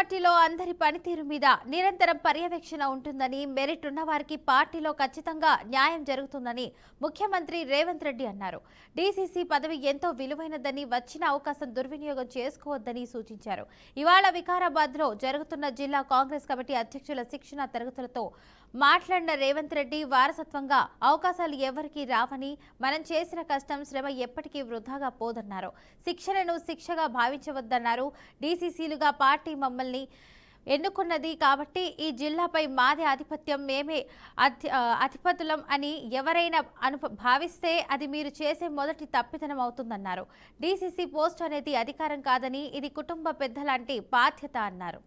పార్టీలో అందరి పనితీరు మీద నిరంతరం పర్యవేక్షణ ఉంటుందని, మెరిట్ ఉన్న వారికి పార్టీలో ఖచ్చితంగా న్యాయం జరుగుతుందని ముఖ్యమంత్రి రేవంత్ రెడ్డి అన్నారు. డీసీసీ పదవి ఎంతో విలువైనదని, వచ్చిన అవకాశం దుర్వినియోగం చేసుకోవద్దని సూచించారు. ఇవాళ వికారాబాద్లో జరుగుతున్న జిల్లా కాంగ్రెస్ కమిటీ అధ్యక్షుల శిక్షణ తరగతులతో మాట్లాడిన రేవంత్ రెడ్డి, వారసత్వంగా అవకాశాలు ఎవరికీ రావని, మనం చేసిన కష్టం శ్రమ ఎప్పటికీ వృధాగా పోదన్నారు. శిక్షణను శిక్షగా భావించవద్దన్నారు. డీసీసీలుగా పార్టీ మమ్మల్ని ఎన్నుకున్నది కాబట్టి ఈ జిల్లాపై మాదే ఆధిపత్యం, మేమే అధిపతులం అని ఎవరైనా భావిస్తే అది మీరు చేసే మొదటి తప్పిదనం అవుతుందన్నారు. డీసీసీ పోస్ట్ అనేది అధికారం కాదని, ఇది కుటుంబ పెద్దలాంటి బాధ్యత అన్నారు.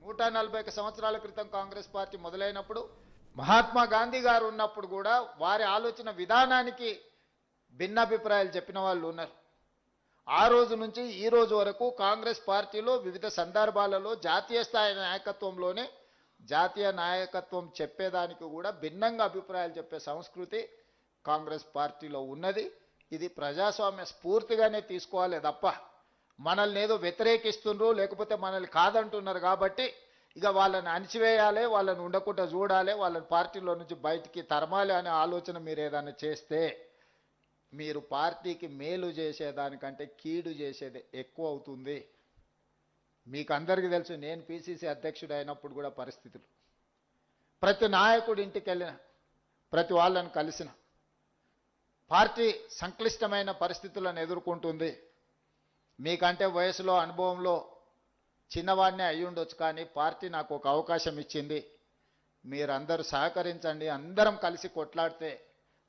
140 సంవత్సరాల క్రితం కాంగ్రెస్ పార్టీ మొదలైనప్పుడు మహాత్మా గాంధీ గారు ఉన్నప్పుడు కూడా వారి ఆలోచన విధానానికి భిన్నాభిప్రాయాలు చెప్పిన వాళ్ళు ఉన్నారు. ఆ రోజు నుంచి ఈ రోజు వరకు కాంగ్రెస్ పార్టీలో వివిధ సందర్భాలలో జాతీయ స్థాయి నాయకత్వంలోనే జాతీయ నాయకత్వం చెప్పేదానికి కూడా భిన్నంగా అభిప్రాయాలు చెప్పే సంస్కృతి కాంగ్రెస్ పార్టీలో ఉన్నది. ఇది ప్రజాస్వామ్య స్ఫూర్తిగానే తీసుకోవాలి తప్ప మనల్ని ఏదో వ్యతిరేకిస్తుండ్రు, లేకపోతే మనల్ని కాదంటున్నారు కాబట్టి ఇక వాళ్ళని అణిచివేయాలి, వాళ్ళని ఉండకుండా చూడాలి, వాళ్ళని పార్టీలో నుంచి బయటికి తరమాలి అనే ఆలోచన మీరు ఏదైనా చేస్తే మీరు పార్టీకి మేలు చేసేదానికంటే కీడు చేసేది ఎక్కువ అవుతుంది. మీకు అందరికీ తెలుసు, నేను పిసిసి అధ్యక్షుడు అయినప్పుడు కూడా పరిస్థితులు, ప్రతి నాయకుడి ఇంటికి వెళ్ళిన, ప్రతి వాళ్ళని కలిసిన, పార్టీ సంక్లిష్టమైన పరిస్థితులను ఎదుర్కొంటుంది. మీకంటే వయసులో అనుభవంలో చిన్నవాడినే అయి ఉండొచ్చు, కానీ పార్టీ నాకు ఒక అవకాశం ఇచ్చింది, మీరందరూ సహకరించండి, అందరం కలిసి కొట్లాడితే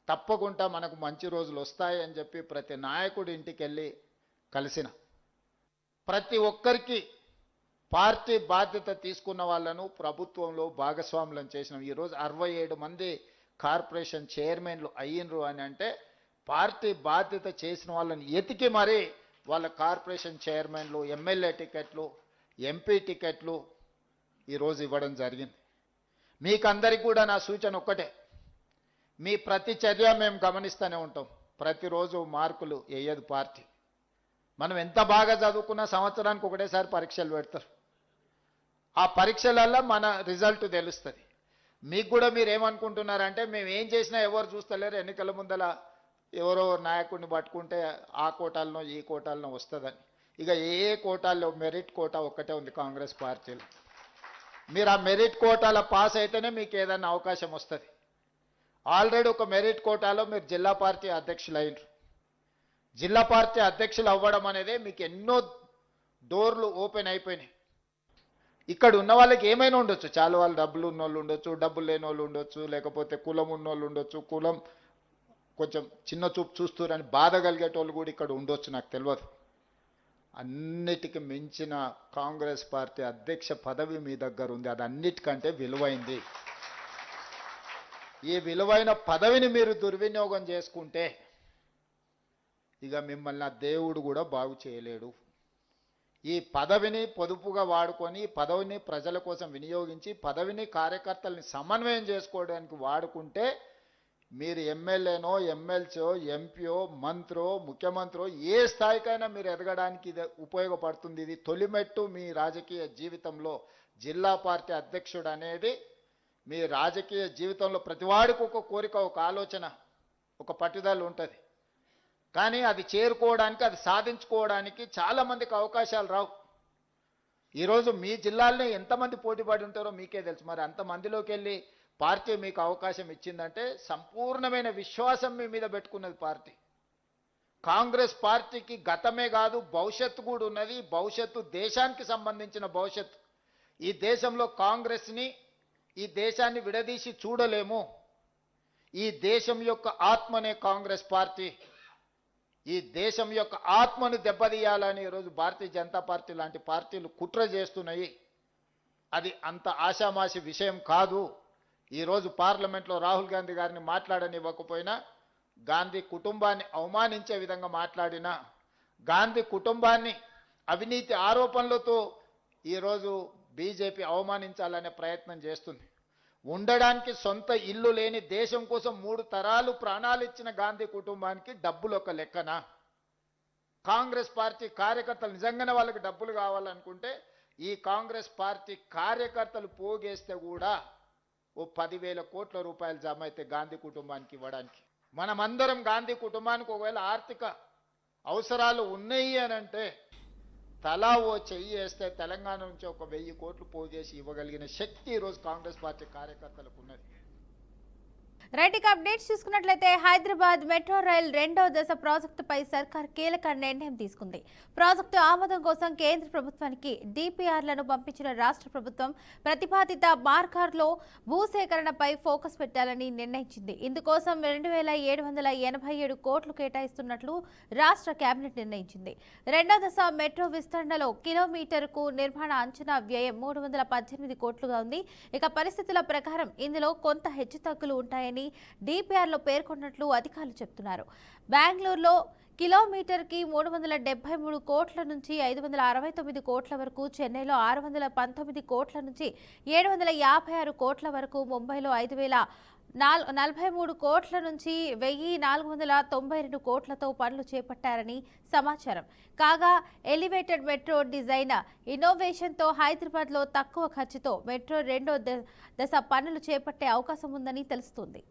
తప్పకుండా మనకు మంచి రోజులు వస్తాయి అని చెప్పి ప్రతి నాయకుడి ఇంటికి వెళ్ళి కలిసిన, ప్రతి ఒక్కరికి పార్టీ బాధ్యత తీసుకున్న వాళ్ళను ప్రభుత్వంలో భాగస్వాములను చేసినాం. ఈరోజు 67 మంది కార్పొరేషన్ చైర్మన్లు అయ్యిండ్రు అని అంటే పార్టీ బాధ్యత చేసిన వాళ్ళని ఎతికి మరి వాళ్ళ కార్పొరేషన్ చైర్మన్లు, ఎమ్మెల్యే టికెట్లు, ఎంపీ టికెట్లు ఈరోజు ఇవ్వడం జరిగింది. మీకందరికి కూడా నా సూచన ఒక్కటే, మీ ప్రతి చర్య మేము గమనిస్తూనే ఉంటాం. ప్రతిరోజు మార్కులు వేయదు పార్టీ. మనం ఎంత బాగా చదువుకున్నా సంవత్సరానికి ఒకటేసారి పరీక్షలు పెడతారు. ఆ పరీక్షలల్లో మన రిజల్ట్ తెలుస్తుంది. మీకు కూడా మీరు ఏమనుకుంటున్నారంటే మేము ఏం చేసినా ఎవరు చూస్తలేరు, ఎన్నికల ముందల ఎవరో నాయకుడిని పట్టుకుంటే ఆ కోటాలనో ఈ కోటాలనో వస్తుందని. ఇక ఏ కోటాల్లో మెరిట్ కోటా ఒక్కటే ఉంది కాంగ్రెస్ పార్టీలో. మీరు ఆ మెరిట్ కోటాల పాస్ అయితేనే మీకు ఏదైనా అవకాశం వస్తుంది. ఆల్రెడీ ఒక మెరిట్ కోటాలో మీరు జిల్లా పార్టీ అధ్యక్షులు అయినరు. జిల్లా పార్టీ అధ్యక్షులు అవ్వడం అనేది మీకు ఎన్నో డోర్లు ఓపెన్ అయిపోయినాయి. ఇక్కడ ఉన్న వాళ్ళకి ఏమైనా ఉండొచ్చు, చాలా వాళ్ళు డబ్బులు ఉన్న వాళ్ళు ఉండొచ్చు, డబ్బులు లేని వాళ్ళు ఉండొచ్చు, లేకపోతే కులం ఉన్న వాళ్ళు ఉండొచ్చు, కులం కొంచెం చిన్న చూపు చూస్తారని బాధ కలిగేటోళ్ళు కూడా ఇక్కడ ఉండొచ్చు, నాకు తెలియదు. అన్నిటికీ మించిన కాంగ్రెస్ పార్టీ అధ్యక్ష పదవి మీ దగ్గర ఉంది, అది అన్నిటికంటే విలువైంది. ఈ విలువైన పదవిని మీరు దుర్వినియోగం చేసుకుంటే ఇక మిమ్మల్ని ఆ దేవుడు కూడా బాగు చేయలేడు. ఈ పదవిని పొదుపుగా వాడుకొని, పదవిని ప్రజల కోసం వినియోగించి, పదవిని కార్యకర్తల్ని సమన్వయం చేసుకోవడానికి వాడుకుంటే మీరు ఎమ్మెల్యేనో, ఎమ్మెల్సో, ఎంపీఓ, మంత్రో, ముఖ్యమంత్రో ఏ స్థాయికైనా మీరు ఎదగడానికి ఇది ఉపయోగపడుతుంది. ఇది తొలిమెట్టు మీ రాజకీయ జీవితంలో. జిల్లా పార్టీ అధ్యక్షుడు అనేది మీ రాజకీయ జీవితంలో ప్రతివాడికి ఒక కోరిక, ఒక ఆలోచన, ఒక పట్టుదల ఉంటుంది. కానీ అది చేరుకోవడానికి, అది సాధించుకోవడానికి చాలామందికి అవకాశాలు రావు. ఈరోజు మీ జిల్లాలోనే ఎంతమంది పోటీ పడి ఉంటారో మీకే తెలుసు. మరి అంతమందిలోకి వెళ్ళి పార్టీ మీకు అవకాశం ఇచ్చిందంటే సంపూర్ణమైన విశ్వాసం మీ మీద పెట్టుకున్నది పార్టీ. కాంగ్రెస్ పార్టీకి గతమే కాదు భవిష్యత్తు కూడా ఉన్నది. భవిష్యత్తు దేశానికి సంబంధించిన భవిష్యత్తు. ఈ దేశంలో కాంగ్రెస్ని, ఈ దేశాన్ని విడదీసి చూడలేము. ఈ దేశం యొక్క ఆత్మనే కాంగ్రెస్ పార్టీ. ఈ దేశం యొక్క ఆత్మను దెబ్బతీయాలని ఈరోజు భారతీయ జనతా పార్టీ లాంటి పార్టీలు కుట్ర చేస్తున్నాయి. అది అంత ఆషామాషి విషయం కాదు. ఈరోజు పార్లమెంట్లో రాహుల్ గాంధీ గారిని మాట్లాడనివ్వకపోయినా, గాంధీ కుటుంబాన్ని అవమానించే విధంగా మాట్లాడినా, గాంధీ కుటుంబాన్ని అవినీతి ఆరోపణలతో ఈరోజు బీజేపీ అవమానించాలనే ప్రయత్నం చేస్తుంది. ఉండడానికి సొంత ఇల్లు లేని, దేశం కోసం 3 తరాలు ప్రాణాలు ఇచ్చిన గాంధీ కుటుంబానికి డబ్బులు ఒక లెక్కనా? కాంగ్రెస్ పార్టీ కార్యకర్తలు నిజంగానే వాళ్ళకి డబ్బులు కావాలనుకుంటే ఈ కాంగ్రెస్ పార్టీ కార్యకర్తలు పోగేస్తే కూడా ఓ 10,000 కోట్ల రూపాయలు జమ అయితే గాంధీ కుటుంబానికి ఇవ్వడానికి. మనమందరం గాంధీ కుటుంబానికి ఒకవేళ ఆర్థిక అవసరాలు ఉన్నాయి అని అంటే తలా ఓ చెయ్యి వేస్తే తెలంగాణ నుంచి ఒక 1000 కోట్లు పోగేసి ఇవ్వగలిగిన శక్తి ఈరోజు కాంగ్రెస్ పార్టీ కార్యకర్తలకు ఉన్నది. రైట్, ఇక అప్డేట్స్ చూసుకున్నట్లయితే హైదరాబాద్ మెట్రో రైల్ 2వ దశ ప్రాజెక్టుపై సర్కార్ కీలక నిర్ణయం తీసుకుంది. ప్రాజెక్టు ఆమోదం కోసం కేంద్ర ప్రభుత్వానికి డిపిఆర్లను పంపించిన రాష్ట్ర ప్రభుత్వం ప్రతిపాదిత మార్గాల్లో భూసేకరణపై ఫోకస్ పెట్టాలని నిర్ణయించింది. ఇందుకోసం 2,787 కోట్లు కేటాయిస్తున్నట్లు రాష్ట్ర కేబినెట్ నిర్ణయించింది. 2వ దశ మెట్రో విస్తరణలో కిలోమీటర్కు నిర్మాణ అంచనా వ్యయం 318 కోట్లుగా ఉంది. ఇక పరిస్థితుల ప్రకారం ఇందులో కొంత హెచ్చుతగ్గులు ఉంటాయని డిపిఆర్లో పేర్కొన్నట్లు అధికారులు చెబుతున్నారు. బెంగళూరులో కిలోమీటర్కి 373 కోట్ల నుంచి 569 కోట్ల వరకు, చెన్నైలో 619 కోట్ల నుంచి 756 కోట్ల వరకు, ముంబైలో 5,043 కోట్ల నుంచి 1,492 కోట్లతో పనులు చేపట్టారని సమాచారం. కాగా ఎలివేటెడ్ మెట్రో డిజైన్ ఇన్నోవేషన్తో హైదరాబాద్లో తక్కువ ఖర్చుతో మెట్రో 2వ దశ పనులు చేపట్టే అవకాశం ఉందని తెలుస్తుంది.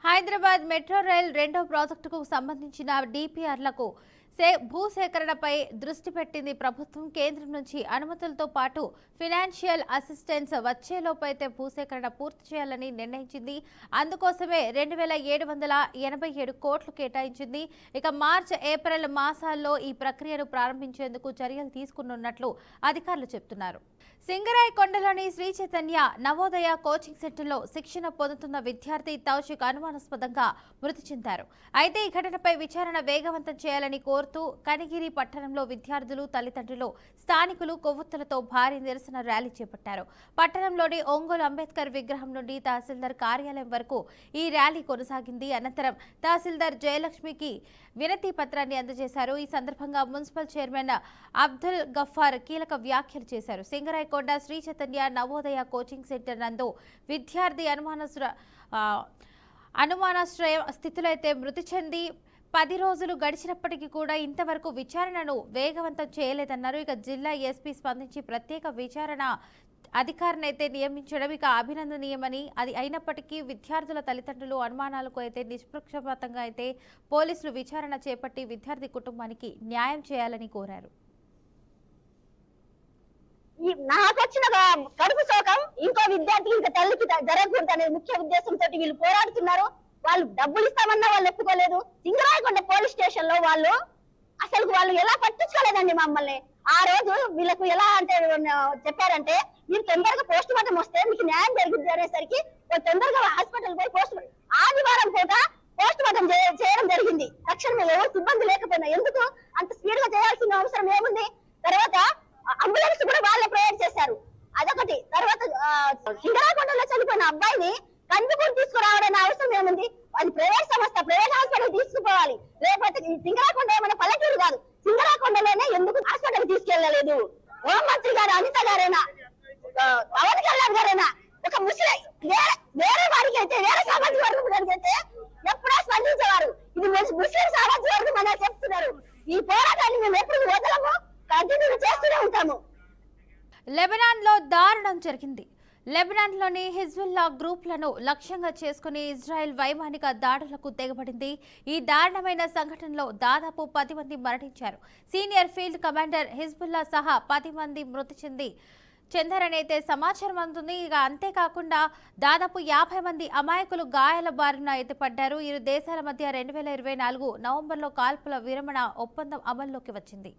హైదరాబాద్ మెట్రో రైల్ 2వ ప్రాజెక్టుకు సంబంధించిన డిపిఆర్లకు భూసేకరణపై దృష్టి పెట్టింది ప్రభుత్వం. కేంద్రం నుంచి అనుమతులతో పాటు ఫైనాన్షియల్ అసిస్టెన్స్ వచ్చేలోపైతే భూసేకరణ పూర్తి చేయాలని నిర్ణయించింది. అందుకోసమే 2,787 కోట్లు కేటాయించింది. ఇక మార్చి, ఏప్రిల్ మాసాల్లో ఈ ప్రక్రియను ప్రారంభించేందుకు చర్యలు తీసుకున్నట్లు అధికారులు చెబుతున్నారు. సింగరాయకొండలోని శ్రీ చైతన్య నవోదయ కోచింగ్ సెంటర్లో శిక్షణ పొందుతున్న విద్యార్థి తౌషిక్ అనుమానాస్పదంగా మృతి చెందారు. అయితే ఈ ఘటనపై విచారణ వేగవంతం చేయాలని కోరుతూ కనిగిరి పట్టణంలో విద్యార్థులు, తల్లిదండ్రులు, స్థానికులు కొవ్వొత్తులతో భారీ నిరసన ర్యాలీ చేపట్టారు. పట్టణంలోని ఒంగోలు అంబేద్కర్ విగ్రహం నుండి తహసీల్దార్ కార్యాలయం వరకు ఈ ర్యాలీ కొనసాగింది. అనంతరం తహసీల్దార్ జయలక్ష్మికి వినతి పత్రాన్ని అందజేశారు. ఈ సందర్భంగా మున్సిపల్ చైర్మన్ అబ్దుల్ గఫార్ కీలక వ్యాఖ్యలు చేశారు. సింగరాయకొండ శ్రీ చైతన్య నవోదయ కోచింగ్ సెంటర్ నందు విద్యార్థి అనుమానాశ్రయ స్థితిలో అయితే మృతి చెంది 10 రోజులు గడిచినప్పటికీ కూడా ఇంతవరకు విచారణను వేగవంతం చేయలేదన్నారు. ఇక జిల్లా ఎస్పీ స్పందించి ప్రత్యేక విచారణ అధికారిని అయితే నియమించడం ఇక అభినందనీయమని, అది అయినప్పటికీ విద్యార్థుల తల్లిదండ్రులు అనుమానాలకు అయితే నిష్పక్షపాతంగా అయితే పోలీసులు విచారణ చేపట్టి విద్యార్థి కుటుంబానికి న్యాయం చేయాలని కోరారు. నాకు వచ్చిన కడుపు శోకం ఇంకో విద్యార్థికి ఇంకా తల్లికి జరగకూడదు అనే ముఖ్య ఉద్దేశంతో వీళ్ళు పోరాడుతున్నారు. వాళ్ళు డబ్బులు ఇస్తామన్నా వాళ్ళు ఒప్పుకోలేదు. సింగరాయకొండ పోలీస్ స్టేషన్ లో వాళ్ళు ఎలా పట్టించుకోలేదండి మమ్మల్ని. ఆ రోజు వీళ్ళకు ఎలా అంటే చెప్పారంటే, మీరు తొందరగా పోస్ట్ మార్టం వస్తే మీకు న్యాయం జరుగుతుంది అనేసరికి తొందరగా హాస్పిటల్ పోయి ఆదివారం పూట పోస్ట్ మార్టం చేయడం జరిగింది. తక్షణమే ఎవరు సిబ్బంది లేకపోయినా ఎందుకు అంత స్పీడ్ గా చేయాల్సిన అవసరం ఏముంది? తర్వాత అంబులెన్స్ కూడా వాళ్ళే ప్రొవైడ్ చేశారు. అదొకటి. తర్వాత సింగరాయకొండలో చనిపోయిన అబ్బాయిని కందుకూరు తీసుకురావడం అవసరం ఏముంది? అది ప్రైవేట్ సంస్థ, ప్రైవేట్ హాస్పిటల్ తీసుకుపోవాలి. లేకపోతే సింగరాయకొండ ఏమైనా పల్లెటూరు కాదు. సింగరాయకొండలోనే ఎందుకు హాస్పిటల్ తీసుకెళ్లలేదు? హోంమంత్రి గారు, అనిత గారైనా, పవన్ కళ్యాణ్ గారైనా, ఒక ముస్లిం వేరే వారికి అయితే, వేరే సామాజిక వర్గం అయితే ఎప్పుడో స్పందించేవారు. ఇది ముస్లిం సామాజిక వర్గం అని చెప్తున్నారు. ఈ పోరాటాన్ని మేము ఎప్పుడు వదలము, కంటిన్యూ చేస్తూనే ఉంటాము. లెబనాన్లో దారుణం జరిగింది. లెబనాన్లోని హిజ్బుల్లా గ్రూప్లను లక్ష్యంగా చేసుకుని ఇజ్రాయెల్ వైమానిక దాడులకు తెగబడింది. ఈ దారుణమైన సంఘటనలో దాదాపు 10 మంది మరణించారు. సీనియర్ ఫీల్డ్ కమాండర్ హిజ్బుల్లా సహా 10 మంది మృతి చెందారనైతే సమాచారం అందుతుంది. ఇక అంతేకాకుండా దాదాపు 50 మంది అమాయకులు గాయాల బారిన అయితే పడ్డారు. ఇరు దేశాల మధ్య 2024 నవంబర్లో కాల్పుల విరమణ ఒప్పందం అమల్లోకి వచ్చింది.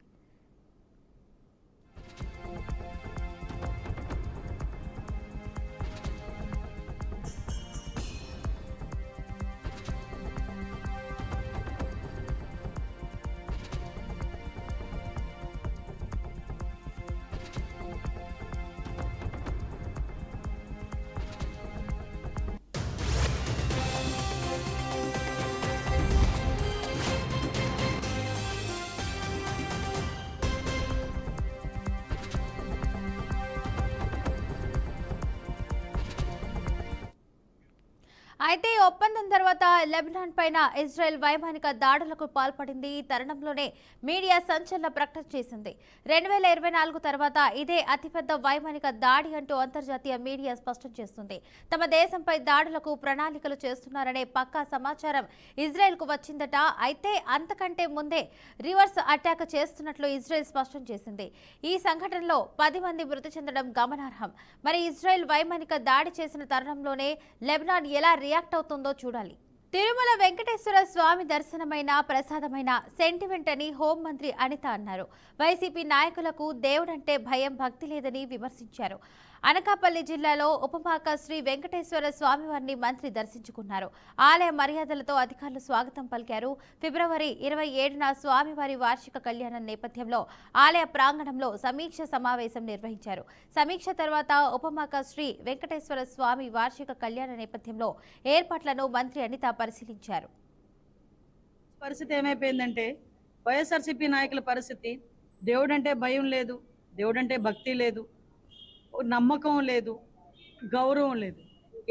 అయితే ఈ ఒప్పందం తర్వాత లెబనాన్ పైన ఇజ్రాయెల్ వైమానిక దాడులకు పాల్పడింది. ఈ తరుణంలోనే మీడియా సంచలన ప్రకటన చేసింది. 2024 తర్వాత ఇదే అతిపెద్ద వైమానిక దాడి అంటూ అంతర్జాతీయ మీడియా స్పష్టం చేస్తుంది. తమ దేశంపై దాడులకు ప్రణాళికలు చేస్తున్నారనే పక్కా సమాచారం ఇజ్రాయెల్కు వచ్చిందట. అయితే అంతకంటే ముందే రివర్స్ అటాక్ చేస్తున్నట్లు ఇజ్రాయెల్ స్పష్టం చేసింది. ఈ సంఘటనలో 10 మంది మృతి చెందడం గమనార్హం. మరి ఇజ్రాయెల్ వైమానిక దాడి చేసిన తరుణంలోనే లెబనాన్ ఎలా రియాక్ట్ అవుతుందో చూడాలి. తిరుమల వెంకటేశ్వర స్వామి దర్శనమైన ప్రసాదమైన సెంటిమెంట్ అని హోంమంత్రి అనిత అన్నారు. వైసీపీ నాయకులకు దేవుడంటే భయం, భక్తి లేదని విమర్శించారు. అనకాపల్లి జిల్లాలో ఉపమాక శ్రీ వెంకటేశ్వర స్వామివారిని మంత్రి దర్శించుకున్నారు. ఆలయ మర్యాదలతో అధికారులు స్వాగతం పలికారు. ఫిబ్రవరి 27న స్వామివారి వార్షిక కళ్యాణం నేపథ్యంలో ఆలయ ప్రాంగణంలో సమీక్ష సమావేశం నిర్వహించారు. సమీక్ష తర్వాత ఉపమాక శ్రీ వెంకటేశ్వర స్వామి వార్షిక కళ్యాణ నేపథ్యంలో ఏర్పాట్లను మంత్రి అనిత పరిశీలించారు. పరిస్థితి ఏమైపోయిందంటే వైఎస్ఆర్సీపీ నాయకుల పరిస్థితి, దేవుడంటే భయం లేదు, దేవుడంటే భక్తి లేదు, నమ్మకం లేదు, గౌరవం లేదు.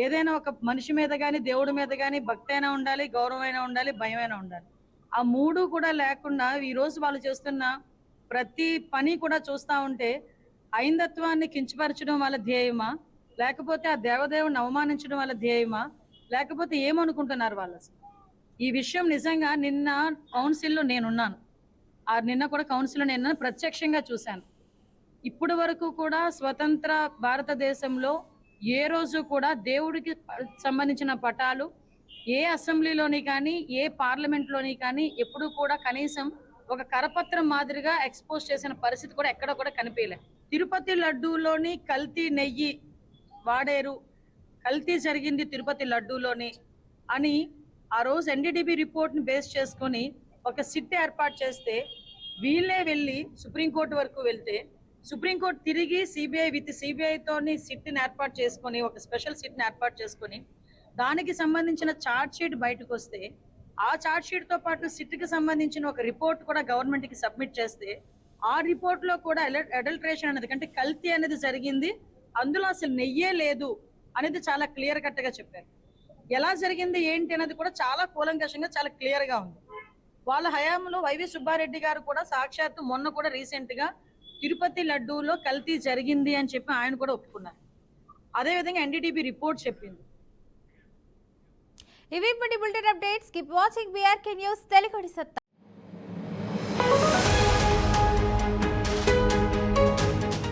ఏదైనా ఒక మనిషి మీద కానీ దేవుడి మీద కానీ భక్తి అయినా ఉండాలి, గౌరవం అయినా ఉండాలి, భయం అయినా ఉండాలి. ఆ మూడు కూడా లేకుండా ఈరోజు వాళ్ళు చేస్తున్న ప్రతి పని కూడా చూస్తూ ఉంటే ఐందత్వాన్ని కించపరచడం వాళ్ళ ధ్యేయమా, లేకపోతే ఆ దేవదేవుని అవమానించడం వాళ్ళ ధ్యేయమా, లేకపోతే ఏమనుకుంటున్నారు వాళ్ళు అసలు? ఈ విషయం నిజంగా నిన్న కౌన్సిల్లో నేనున్నాను. నిన్న కూడా కౌన్సిల్లో నేను ప్రత్యక్షంగా చూశాను. ఇప్పటి వరకు కూడా స్వతంత్ర భారతదేశంలో ఏ రోజు కూడా దేవుడికి సంబంధించిన పటాలు ఏ అసెంబ్లీలోని కానీ ఏ పార్లమెంట్లోని కానీ ఎప్పుడు కూడా కనీసం ఒక కరపత్రం మాదిరిగా ఎక్స్పోజ్ చేసిన పరిస్థితి కూడా ఎక్కడ కూడా కనిపించలేదు. తిరుపతి లడ్డూలోని కల్తీ నెయ్యి వాడేరు, కల్తీ జరిగింది తిరుపతి లడ్డూలోని అని ఆ రోజు ఎన్డీటీవీ రిపోర్ట్ని బేస్ చేసుకొని ఒక సిట్ ఏర్పాటు చేస్తే వీళ్ళే వెళ్ళి సుప్రీంకోర్టు వరకు వెళ్తే సుప్రీంకోర్టు తిరిగి సిబిఐతోని సిట్ని ఏర్పాటు చేసుకొని ఒక స్పెషల్ సిట్ని ఏర్పాటు చేసుకొని దానికి సంబంధించిన ఛార్జ్ షీట్ బయటకు వస్తే ఆ ఛార్జ్ షీట్తో పాటు సిట్కి సంబంధించిన ఒక రిపోర్ట్ కూడా గవర్నమెంట్కి సబ్మిట్ చేస్తే ఆ రిపోర్ట్లో కూడా అడల్ట్రేషన్ అనేది అంటే కల్తీ అనేది జరిగింది, అందులో అసలు నెయ్యే లేదు అనేది చాలా క్లియర్ కట్గా చెప్పారు. ఎలా జరిగింది ఏంటి అనేది కూడా చాలా కూలంకషంగా చాలా క్లియర్గా ఉంది. వాళ్ళ హయాంలో వైవి సుబ్బారెడ్డి గారు కూడా సాక్షాత్తు మొన్న కూడా రీసెంట్గా తిరుపతి లడ్డూలో కల్తీ జరిగింది అని చెప్పి ఆయన కూడా ఒప్పుకున్నారు. అదేవిధంగా ఎన్డీటీవీ రిపోర్ట్ చెప్పింది. ఇవి bulletin updates. Keep watching BRK news Telugu సత్తా.